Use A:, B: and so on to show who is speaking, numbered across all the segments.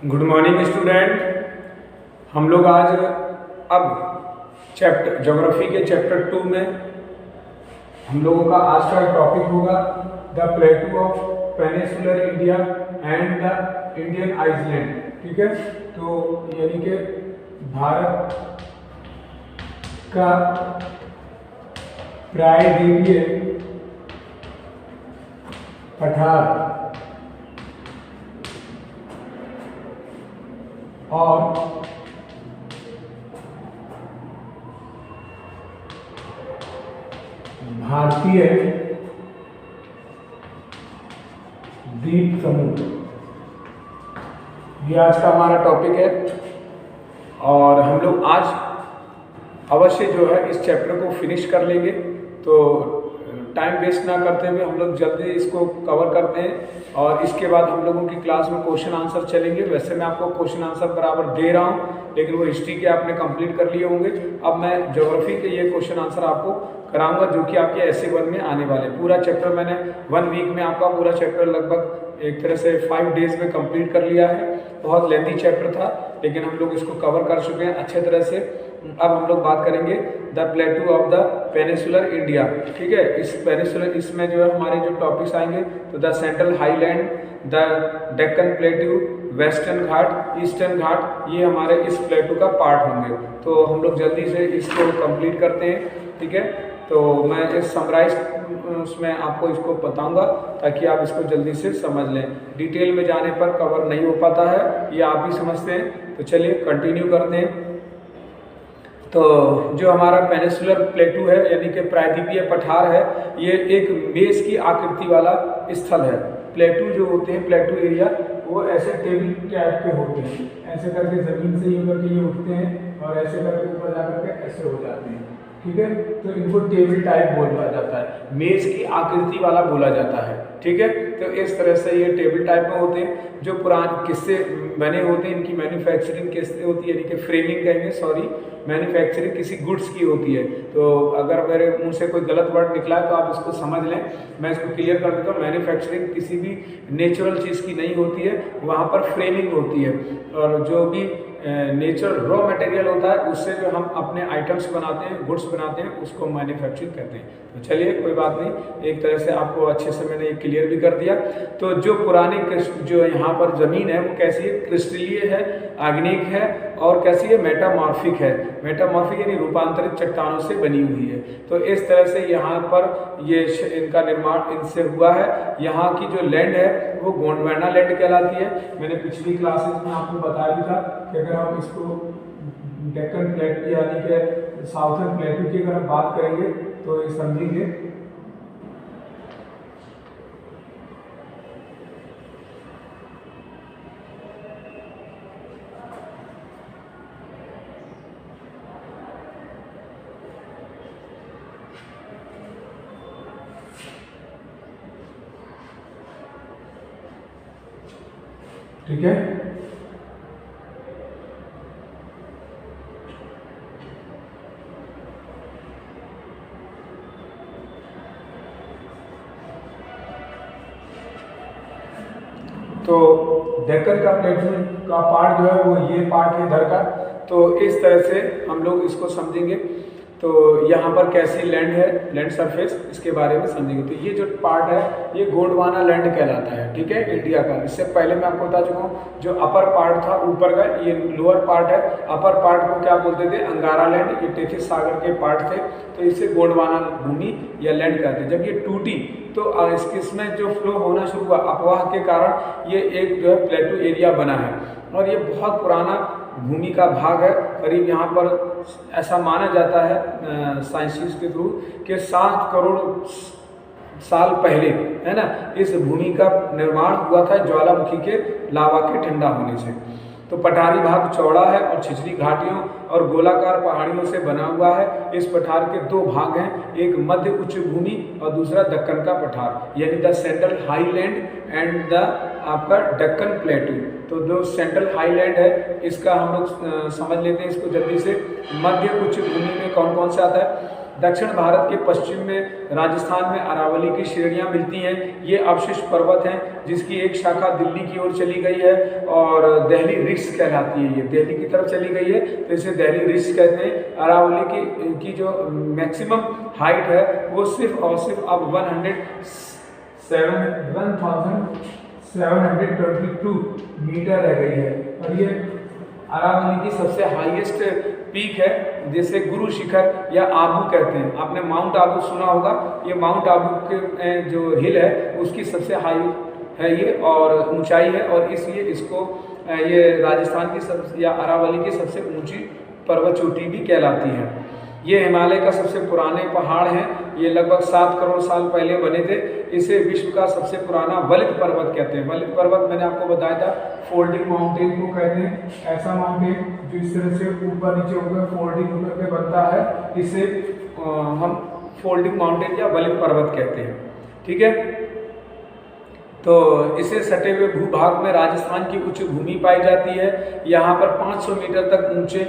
A: Good morning student. हम लोग आज अब चैप्टर ज्योग्राफी के चैप्टर 2 में हम लोगों का आज का टॉपिक होगा the plateau of peninsular India and the Indian island. ठीक है, तो यानी कि भारत का प्रायद्वीपीय पठार और भारतीय द्वीप समूह, ये आज का हमारा टॉपिक है। और हम लोग आज अवश्य जो है इस चैप्टर को फिनिश कर लेंगे, तो टाइम वेस्ट ना करते हुए हम लोग जल्दी इसको कवर करते हैं और इसके बाद हम लोगों की क्लास में क्वेश्चन आंसर चलेंगे। वैसे मैं आपको क्वेश्चन आंसर बराबर दे रहा हूं, लेकिन वो हिस्ट्री के आपने कंप्लीट कर लिए होंगे। अब मैं ज्योग्राफी के ये क्वेश्चन आंसर आपको कराऊंगा जो कि आपके ऐसे 1 में आने वाले। पूरा चैप्टर मैंने 1 वीक में आपका पूरा चैप्टर लगभग एक तरह से 5 डेज में कंप्लीट कर लिया है। बहुत लेंथी चैप्टर था, लेकिन हम लोग इसको कवर कर चुके हैं अच्छे तरह से। अब हम लोग बात करेंगे the plateau of the peninsular India. ठीक है, इस पेनिनसुलर इसमें जो है हमारे जो टॉपिक्स आएंगे तो the central highland, the Deccan plateau, western Ghat, eastern Ghat, ये हमारे इस प्लेटू का पार्ट होंगे। तो हम लोग जल्दी से इसको कंप्लीट करते हैं। ठीक है, तो मैं इस समराइज उसमें आपको इसको बताऊंगा ताकि आप इसको जल्दी से समझ लें। डिटेल में जाने पर कवर नहीं हो पाता है, ये आप भी समझते हैं। तो चलिए कंटिन्यू करते हैं। तो जो हमारा पेनिनसुलर प्लेटू है यानी कि प्रायद्वीपीय पठार है, ये एक मेज की आकृति वाला स्थल है। प्लेटू जो होते हैं, प्लेटू एरिया, वो ऐसे टेबल टाइप के होते हैं। ऐसे करके जमीन से ये करके ये उठते हैं और ऐसे करके ऊपर जाकर के ऐसे हो जाते हैं। ठीक है, तो इनको टेबल टाइप बोला जाता है, मेज की आकृति वाला बोला जाता है। ठीक है, तो इस तरह से ये टेबल टाइप में होते हैं। जो पुराने किससे बने होते हैं, इनकी मैन्युफैक्चरिंग किससे होती है, यानी कि फ्रेमिंग कहेंगे, सॉरी, मैन्युफैक्चरिंग किसी गुड्स की होती है। तो अगर मेरे मुंह से कोई गलत वर्ड निकला है तो आप इसको समझ लें, मैं इसको क्लियर कर देता हूँ। मैन्युफैक्चरिंग किसी भी नेचुरल चीज़ की नहीं होती है, वहाँ पर फ्रेमिंग होती है। और जो भी नेचुरल रॉ मटेरियल होता है उससे जो हम अपने आइटम्स बनाते हैं, गुड्स बनाते हैं, उसको मैन्युफैक्चरिंग कहते हैं। तो चलिए कोई बात नहीं, एक तरह से आपको अच्छे से मैंने क्लियर भी कर दिया। तो जो पुरानी जो यहाँ पर ज़मीन है वो कैसी है, क्रिस्टलीय है, आग्नेयिक है और कैसी है, मेटामॉर्फिक है। मेटामॉर्फिक यानी रूपांतरित चट्टानों से बनी हुई है। तो इस तरह से यहाँ पर ये इनका निर्माण इनसे हुआ है। यहाँ की जो लैंड है वो गोंडवाना लैंड कहलाती है। मैंने पिछली क्लासेस में आपको बताया भी था कि अगर हम इसको डेक्कन प्लेटू यानी कि साउथर्न प्लेटू की अगर हम बात करेंगे तो ये समझेंगे। ठीक है, तो डेक्कन का प्लेटू का पार्ट जो है वो ये पार्ट है इधर का। तो इस तरह से हम लोग इसको समझेंगे। तो यहाँ पर कैसी लैंड है, लैंड सरफेस, इसके बारे में समझेंगे। तो ये जो पार्ट है ये गोंडवाना लैंड कहलाता है। ठीक है, इंडिया का। इससे पहले मैं आपको बता चुका हूँ, जो अपर पार्ट था ऊपर का, ये लोअर पार्ट है। अपर पार्ट को क्या बोलते थे, अंगारा लैंड, ये टेथिस सागर के पार्ट थे, तो इसे गोंडवाना भूमि या लैंड कहते हैं। जब ये टूटी तो इसमें जो फ्लो होना शुरू हुआ अफवाह के कारण, ये एक जो है प्लेटू एरिया बना है और ये बहुत पुराना भूमि का भाग है। करीब यहाँ पर ऐसा माना जाता है साइंटिस्ट के थ्रू कि 7 करोड़ साल पहले, है ना, इस भूमि का निर्माण हुआ था ज्वालामुखी के लावा के ठंडा होने से। तो पठारी भाग चौड़ा है और छिछली घाटियों और गोलाकार पहाड़ियों से बना हुआ है। इस पठार के 2 भाग हैं, एक मध्य उच्च भूमि और दूसरा दक्कन का पठार, यानी the central highland and the आपका डेक्कन प्लेटू। तो जो सेंट्रल हाईलैंड है इसका हम लोग समझ लेते हैं इसको जल्दी से। मध्य उच्च भूमि में कौन कौन सा आता है, दक्षिण भारत के पश्चिम में राजस्थान में अरावली की श्रेणियां मिलती हैं। ये अवशिष्ट पर्वत हैं जिसकी एक शाखा दिल्ली की ओर चली गई है और दिल्ली रिट्स कहलाती है। ये दिल्ली की तरफ चली गई है तो इसे दिल्ली रिट्स कहते हैं। अरावली की जो मैक्सिमम हाइट है वो सिर्फ और सिर्फ अब 1722 मीटर रह गई है। और ये अरावली की सबसे हाईएस्ट पीक है जिसे गुरु शिखर या आबू कहते हैं। आपने माउंट आबू सुना होगा, ये माउंट आबू के जो हिल है उसकी सबसे हाई है ये और ऊंचाई है, और इसलिए इसको ये राजस्थान की सबसे या अरावली की सबसे ऊंची पर्वत चोटी भी कहलाती है। ये हिमालय का सबसे पुराने पहाड़ हैं। ये लगभग 7 करोड़ साल पहले बने थे। इसे विश्व का सबसे पुराना वलित पर्वत कहते हैं। वलित पर्वत मैंने आपको बताया था फोल्डिंग माउंटेन को कहते हैं। ऐसा माउंटेन जो इस तरह से ऊपर नीचे होकर फोल्डिंग होकर के बनता है, इसे हम फोल्डिंग माउंटेन या वलित पर्वत कहते हैं। ठीक है, तो इसे सटे हुए भूभाग में राजस्थान की उच्च भूमि पाई जाती है। यहाँ पर 500 मीटर तक ऊंचे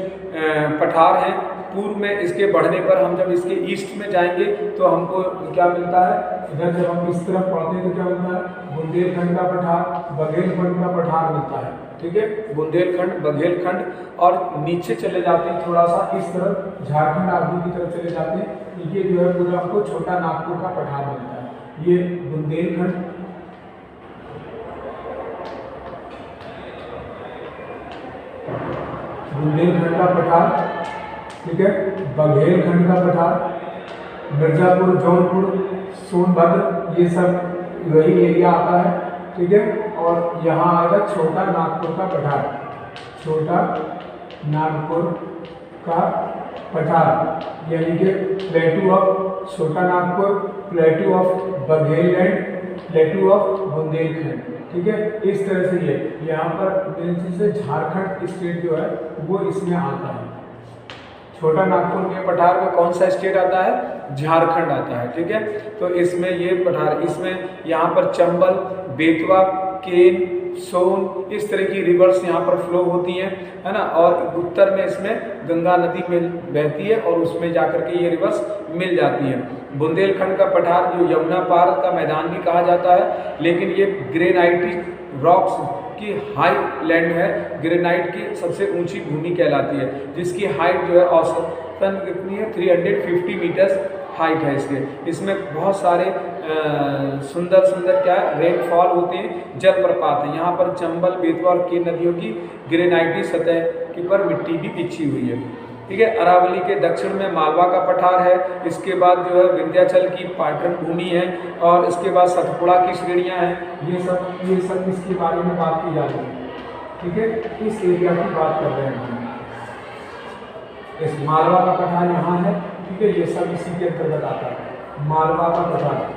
A: पठार हैं। पूर्व में इसके बढ़ने पर हम जब इसके ईस्ट में जाएंगे तो हमको क्या मिलता है, इधर जब हम इस तरफ पढ़ते हैं तो क्या मिलता है, बुंदेलखंड का पठार, बघेलखंड का पठार मिलता है। ठीक है, बुंदेलखंड, बघेलखंड, और नीचे चले जाते हैं थोड़ा सा इस तरफ झारखंड आदि की तरफ चले जाते हैं, ये जो है पूरा आपको छोटा नागपुर का पठार मिलता है। ये बुंदेलखंड, बुंदेलखंड का पठार, ठीक है, बघेलखंड का पठार, मिर्जापुर, जौनपुर, सोनभद्र, ये सब वही एरिया आता है। ठीक है, और यहाँ आएगा छोटा नागपुर का पठार, छोटा नागपुर का पठार, यानी कि प्लेटू ऑफ छोटा नागपुर, प्लेटू ऑफ बघेलखंड, प्लेटू ऑफ बुंदेलखंड। ठीक है, इस तरह से ये यहाँ पर मेन चीज है झारखंड स्टेट जो है वो इसमें आता है। छोटा नागपुर के पठार में कौन सा स्टेट आता है, झारखंड आता है। ठीक है, तो इसमें ये पठार, इसमें यहाँ पर चंबल, बेतवा, केन, सोन, इस तरह की रिवर्स यहाँ पर फ्लो होती हैं, है ना, और उत्तर में इसमें गंगा नदी में बहती है और उसमें जाकर के ये रिवर्स मिल जाती है। बुंदेलखंड का पठार जो यमुना पार का मैदान भी कहा जाता है, लेकिन ये ग्रेनाइटिक रॉक्स की हाई लैंड है। ग्रेनाइट की सबसे ऊंची भूमि कहलाती है, जिसकी हाइट जो है औसतन कितनी है, 350 मीटर्स हाइट है इसके। इसमें बहुत सारे सुंदर सुंदर क्या रेनफॉल होते हैं, जलप्रपात हैं। यहाँ पर चंबल, बेतवा और केन नदियों की ग्रेनाइटी सतह की पर मिट्टी भी बिछी हुई है। ठीक है, अरावली के दक्षिण में मालवा का पठार है। इसके बाद जो है विंध्याचल की पाटन भूमि है, और इसके बाद सतपुड़ा की श्रेणियाँ हैं। ये सब इसके बारे में बात की जाती है। ठीक है, इस एरिया की बात कर रहे हैं हम। इस मालवा का पठार यहाँ है। ठीक है, ये सब इसी के अंतर्गत आता है, मालवा का पठार,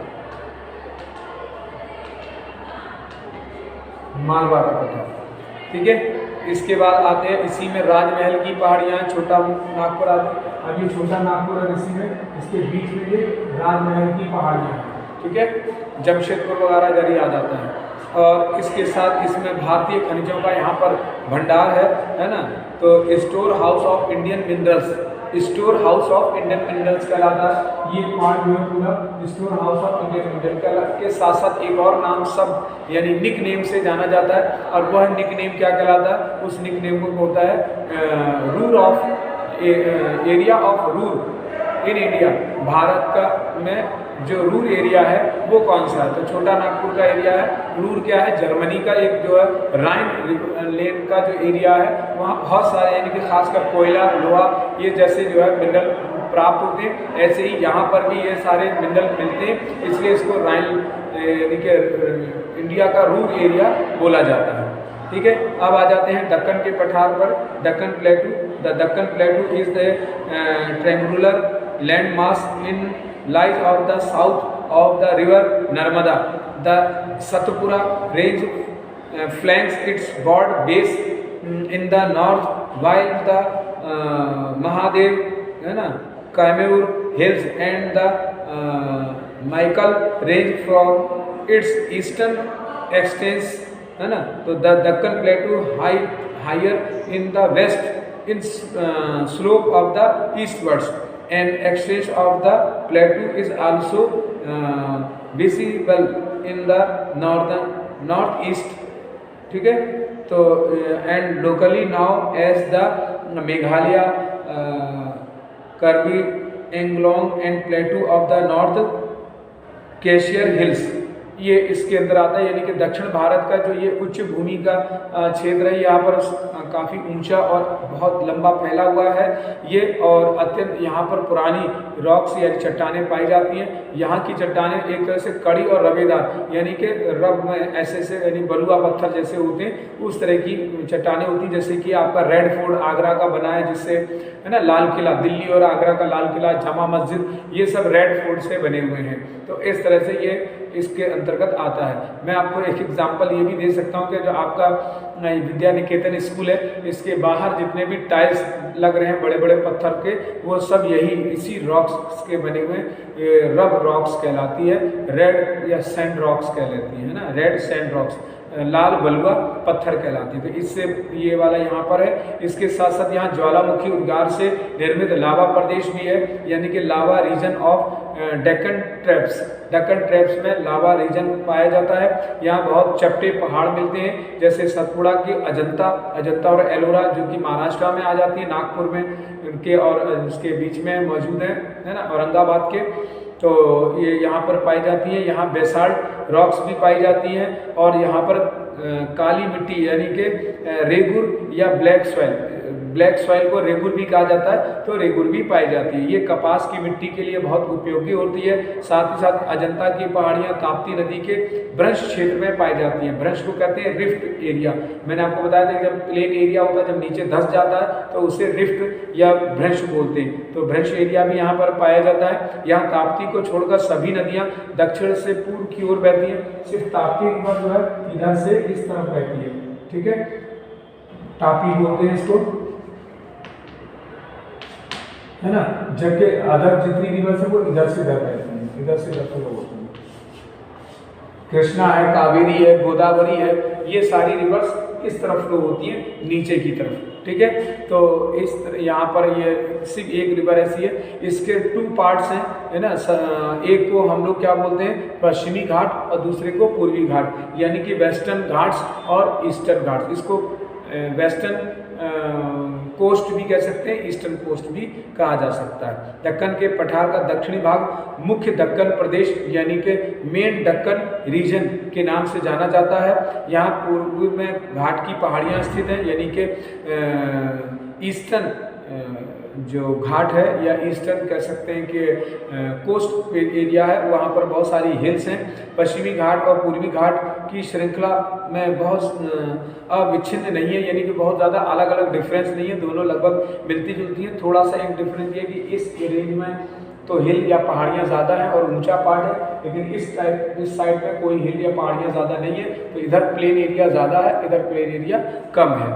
A: मालवा का पठार। ठीक है, इसके बाद आते हैं इसी में राजमहल की पहाड़ियाँ, छोटा नागपुर आदि। अब ये छोटा नागपुर और इसी में इसके बीच में ये राजमहल की पहाड़ियाँ हैं। ठीक है, जमशेदपुर वगैरह इधर ही आ जाता है। और इसके साथ इसमें भारतीय खनिजों का यहाँ पर भंडार है ना। तो store house of Indian minerals, store house of Indian minerals कहलाता है। ये पार्ट जो है पूरा store house of Indian mineral के साथ साथ एक और नाम सब यानी निक नेम से जाना जाता है, और वह निक नेम क्या कहलाता है, उस निक नेम को होता है Ruhr of area of Ruhr in India. Bharat का में जो रूर एरिया है वो कौन सा है, तो छोटा नागपुर का एरिया है। रूर क्या है, जर्मनी का एक जो है राइन लेन का जो एरिया है, वहाँ बहुत सारे यानी कि खासकर कोयला, लोहा, ये जैसे जो है मिनरल प्राप्त होते हैं। ऐसे ही यहाँ पर भी ये सारे मिनरल मिलते हैं, इसलिए इसको राइन यानी कि इंडिया का रूर एरिया बोला जाता है। ठीक है, अब आ जाते हैं दक्कन के पठार पर। Deccan प्लेटू, the Deccan प्लेटू is the triangular land mass in lies of the south of the river Narmada. The Satpura range flanks its broad base in the north, while the Mahadev, है ना, Kaimur hills and the Michael range from its eastern extents, है ना। तो the Deccan Plateau higher in the west in slope of the eastwards an extent of the plateau is also visible in the north east, ठीक है। तो and locally now as the Meghalaya, Karbi Anglong and plateau of the north Cachar hills, ये इसके अंदर आता है। यानी कि दक्षिण भारत का जो ये उच्च भूमि का क्षेत्र है, यहाँ पर काफ़ी ऊंचा और बहुत लंबा फैला हुआ है ये, और अत्यंत यहाँ पर पुरानी रॉक्स यानी चट्टानें पाई जाती हैं। यहाँ की चट्टानें एक तरह से कड़ी और रवेदार, यानी कि रब में ऐसे ऐसे यानी बलुआ पत्थर जैसे होते हैं, उस तरह की चट्टानें होती हैं। जैसे कि आपका रेड फोर्ट आगरा का बना है, जिससे है ना लाल किला, दिल्ली और आगरा का लाल किला, जामा मस्जिद, ये सब रेड फोर्ट से बने हुए हैं। तो इस तरह से ये इसके अंतर्गत आता है। मैं आपको एक एग्जांपल ये भी दे सकता हूँ कि जो आपका विद्या निकेतन स्कूल है, इसके बाहर जितने भी टाइल्स लग रहे हैं बड़े बड़े पत्थर के, वो सब यही इसी रॉक्स के बने हुए रब रॉक्स कहलाती है, रेड या सैंड रॉक्स कहलाती है ना, रेड सैंड रॉक्स, लाल बलुआ पत्थर कहलाती है। तो इससे ये वाला यहाँ पर है। इसके साथ साथ यहाँ ज्वालामुखी उद्गार से निर्मित लावा प्रदेश भी है, यानी कि lava region of Deccan traps. Deccan traps में लावा रीजन पाया जाता है। यहाँ बहुत चपटे पहाड़ मिलते हैं, जैसे सतपुड़ा की अजंता और एलोरा, जो कि महाराष्ट्र में आ जाती है, नागपुर में उनके और उसके बीच में मौजूद है ना, औरंगाबाद के। तो ये यहाँ पर पाई जाती है। यहाँ बेसाल्ट रॉक्स भी पाई जाती हैं, और यहाँ पर काली मिट्टी यानी कि रेगुर या ब्लैक सॉइल को रेगुर भी कहा जाता है, तो रेगुर भी पाई जाती है। ये कपास की मिट्टी के लिए बहुत उपयोगी होती है। साथ ही साथ अजंता की पहाड़ियाँ ताप्ती नदी के भ्रंश क्षेत्र में पाई जाती हैं। भ्रंश को कहते हैं रिफ्ट एरिया। मैंने आपको बताया था कि जब प्लेन एरिया होता है, जब नीचे धंस जाता है तो उसे रिफ्ट या भ्रंश बोलते हैं। तो भ्रंश एरिया भी यहाँ पर पाया जाता है। यहाँ ताप्ती को छोड़कर सभी नदियाँ दक्षिण से पूर्व की ओर बहती हैं। सिर्फ ताप्ती रिवर जो है इधर से इस तरफ बहती है, ठीक है, तापी बोलते हैं इसको, है ना। जबकि अदर जितनी रिवर है वो इधर से इधर बहती है, इधर से इधर फ्लो होती है। कृष्णा है, कावेरी है, गोदावरी है, ये सारी रिवर्स इस तरफ फ्लो होती हैं नीचे की तरफ, ठीक है। तो इस यहाँ पर ये सिर्फ एक रिवर ऐसी है। इसके 2 पार्ट्स हैं, है ना। एक को हम लोग क्या बोलते हैं, पश्चिमी घाट, और दूसरे को पूर्वी घाट, यानी कि वेस्टर्न घाट्स और ईस्टर्न घाट्स। इसको वेस्टर्न कोस्ट भी कह सकते हैं, ईस्टर्न कोस्ट भी कहा जा सकता है। दक्कन के पठार का दक्षिणी भाग मुख्य दक्कन प्रदेश यानी कि मेन दक्कन रीजन के नाम से जाना जाता है। यहाँ पूर्व में घाट की पहाड़ियाँ स्थित हैं, यानी कि ईस्टर्न जो घाट है या ईस्टर्न कह सकते हैं कि कोस्ट एरिया है, वहाँ पर बहुत सारी हिल्स हैं। पश्चिमी घाट और पूर्वी घाट की श्रृंखला में बहुत अविच्छिन्न नहीं है, यानी कि बहुत ज़्यादा अलग अलग डिफरेंस नहीं है, दोनों लगभग मिलती जुलती हैं। थोड़ा सा एक डिफरेंस ये कि इस रेंज में तो हिल या पहाड़ियाँ ज़्यादा हैं और ऊंचा पार्ट है, लेकिन इस साइड में कोई हिल या पहाड़ियाँ ज़्यादा नहीं है। तो इधर प्लेन एरिया ज़्यादा है, इधर प्लेन एरिया कम है,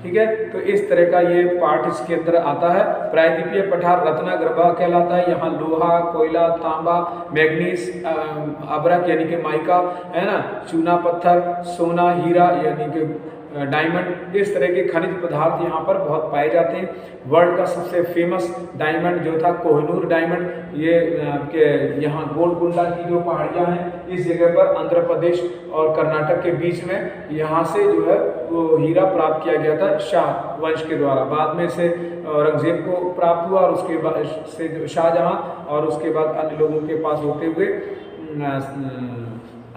A: ठीक है। तो इस तरह का ये पार्ट इसके अंदर आता है। प्रायद्वीपीय पठार रत्नागर्भ कहलाता है। यहाँ लोहा, कोयला, तांबा, मैग्नीज, अबरक यानी कि माइका, है ना, चूना पत्थर, सोना, हीरा यानी कि डायमंड, इस तरह के खनिज पदार्थ यहाँ पर बहुत पाए जाते हैं। वर्ल्ड का सबसे फेमस डायमंड जो था कोहिनूर डायमंड, ये आपके यहाँ गोलकुंडा की जो पहाड़ियाँ हैं, इस जगह पर आंध्र प्रदेश और कर्नाटक के बीच में यहाँ से जो है वो हीरा प्राप्त किया गया था शाह वंश के द्वारा। बाद में से औरंगजेब को प्राप्त हुआ और उसके बाद से शाहजहाँ, और उसके बाद अन्य लोगों के पास होते हुए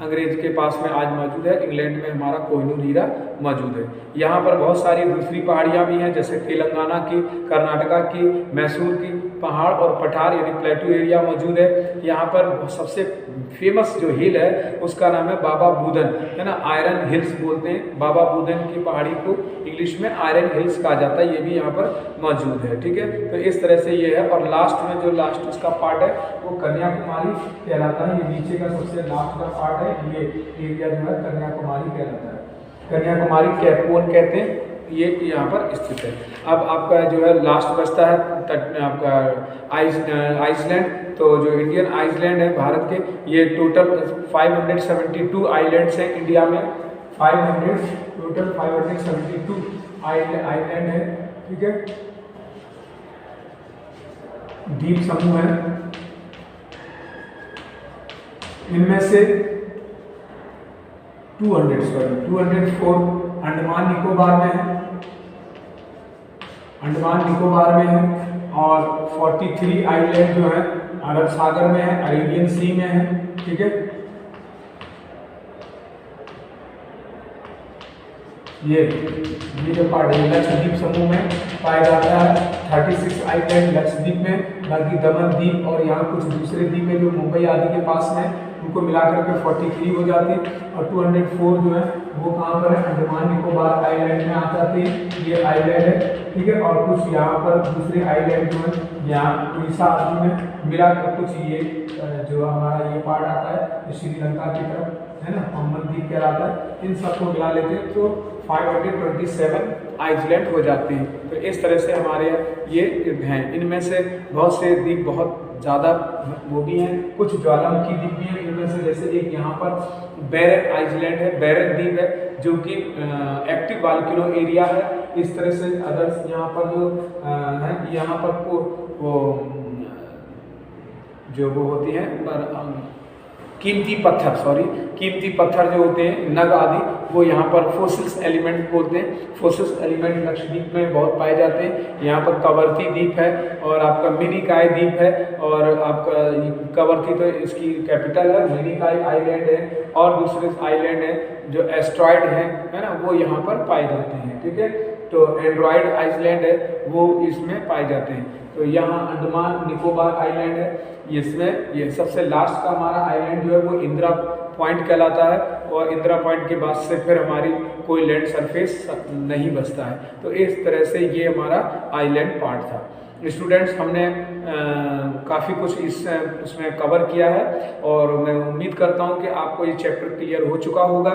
A: अंग्रेज के पास में आज मौजूद है। इंग्लैंड में हमारा कोहिनूर हीरा मौजूद है। यहाँ पर बहुत सारी दूसरी पहाड़ियाँ भी हैं, जैसे तेलंगाना की, कर्नाटका की, मैसूर की पहाड़ और पठार यानी प्लेटू एरिया मौजूद है। यहाँ पर सबसे फेमस जो हिल है उसका नाम है बाबा बुदन, है ना, आयरन हिल्स बोलते हैं। बाबा बुदन की पहाड़ी को इंग्लिश में आयरन हिल्स कहा जाता है, ये भी यहाँ पर मौजूद है, ठीक है। तो इस तरह से ये है। और लास्ट में जो लास्ट उसका पार्ट है वो कन्याकुमारी कहलाता है। ये नीचे का सबसे लास्ट का पार्ट है, ये एरिया जो है कन्याकुमारी कहलाता है। कन्याकुमारी कौन कहते हैं, ये यहाँ पर स्थित है। अब आपका जो है लास्ट बचता है आपका आइसलैंड। तो जो इंडियन आइसलैंड है भारत के, ये टोटल 572 आइलैंड्स हैं इंडिया में। 572 आइलैंड है, ठीक है। द्वीप समूह हैं, इनमें से 204 अंडमान निकोबार में है, अंडमान निकोबार में है, और 43 आइलैंड जो है अरब सागर में है, अरेबियन सी में है। ठीक है, ये जो पार्ट है लक्षद्वीप समूह में पाया जाता है। 36 आइलैंड लक्षद्वीप में, बाकी दमन द्वीप और यहाँ कुछ दूसरे द्वीप है जो मुंबई आदि के पास में, उनको मिलाकर के 43 हो जाते हैं। और 204 जो है वो कहाँ पर है, अंडमान निकोबार आइलैंड में आ जाते हैं, ये आइलैंड है। ठीक है, और कुछ यहाँ पर दूसरे आइलैंड जो है यहाँ उड़ीसा आदि में मिलाकर कुछ ये जो हमारा ये पार्ट आता है श्रीलंका की तरफ है ना, मोहम्मद द्वीप कहलाता है, इन सबको मिला लेते हैं तो 527 आइलैंड हो जाते हैं। तो इस तरह से हमारे ये हैं, इनमें से बहुत से द्वीप बहुत ज़्यादा वो भी हैं, कुछ ज्वालामुखी द्वीप भी हैं इनमें से, जैसे एक यहाँ पर बैरक आइलैंड है, बैरक द्वीप है जो कि एक्टिव वॉल्केनो एरिया है। इस तरह से अदर्स यहाँ पर जो है, यहाँ पर वो जो वो होती हैं पर कीमती पत्थर जो होते हैं नग आदि, वो यहाँ पर फोसिल्स एलिमेंट बोलते हैं। फोसिल्स एलिमेंट लक्षद्वीप में बहुत पाए जाते हैं। यहाँ पर कवरती द्वीप है और आपका मिनिकॉय द्वीप है, और आपका कवरती तो इसकी कैपिटल है, मिनिकॉय आइलैंड है, और दूसरे आइलैंड है जो एस्ट्रॉयड है ना, वो यहाँ पर पाए जाते हैं। ठीक है, तो एंड्रॉयड आइलैंड है वो इसमें पाए जाते हैं। तो यहाँ अंडमान निकोबार आइलैंड है, इसमें ये सबसे लास्ट का हमारा आइलैंड जो है वो इंदिरा पॉइंट कहलाता है, और इंदिरा पॉइंट के बाद से फिर हमारी कोई लैंड सरफेस नहीं बचता है। तो इस तरह से ये हमारा आइलैंड पार्ट था। स्टूडेंट्स, हमने काफ़ी कुछ उसमें कवर किया है, और मैं उम्मीद करता हूँ कि आपको ये चैप्टर क्लियर हो चुका होगा।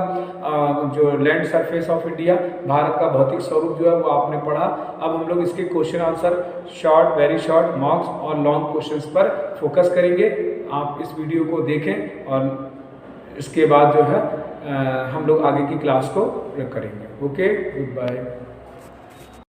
A: जो land surface of India, Bharat का भौतिक स्वरूप जो है वो आपने पढ़ा। अब हम लोग इसके question answer short, very short, मॉक्स और लॉन्ग क्वेश्चंस पर फोकस करेंगे। आप इस वीडियो को देखें और इसके बाद जो है हम लोग आगे की क्लास को करेंगे। Okay, good bye.